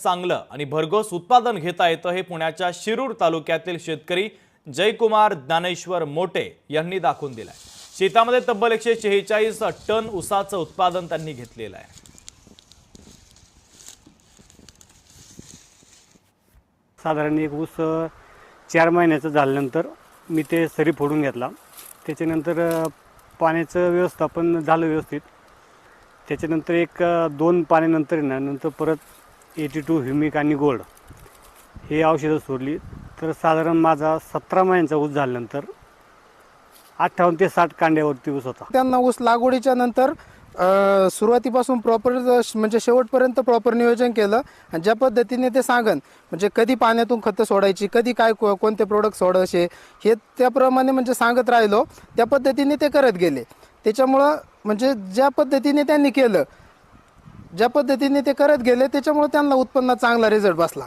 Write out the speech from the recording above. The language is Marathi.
चांगलं आणि भरघोस उत्पादन घेता येतं हे पुण्याच्या शिरूर तालुक्यातील शेतकरी जयकुमार ज्ञानेश्वर मोटे यांनी दाखवून दिलंय। शेतामध्ये तब्बल 146 टन ऊसाचं उत्पादन त्यांनी घेतलेलं आहे। साधारण एक ऊस 4 महिन्याचं झाल्यानंतर मी ते सरी फोडून घेतला। त्याच्यानंतर पाण्याचं व्यवस्थापन झालं व्यवस्थित। त्याच्यानंतर एक 2 पाण्यानंतर नंतर परत 82 ह्युमिक आणि गोल्ड हे औषधं सोडली। तर साधारण माझा 17 महिन्याचा ऊस झाल्यानंतर 58 ते 60 कांड्यावरती ऊस होता। त्यांना ऊस लागवडीच्या नंतर सुरुवातीपासून प्रॉपर म्हणजे शेवटपर्यंत प्रॉपर नियोजन केलं आणि ज्या पद्धतीने ते सांगन म्हणजे कधी पाण्यातून खतं सोडायची, कधी काय कोणते प्रोडक्ट सोडायचे हे त्याप्रमाणे म्हणजे सांगत राहिलो, त्या पद्धतीने ते करत गेले। त्याच्यामुळं म्हणजे ज्या पद्धतीने त्यांनी केलं, ज्या पद्धतीने ते करत गेले त्याच्यामुळे त्यांना उत्पन्नात चांगला रिझल्ट बसला।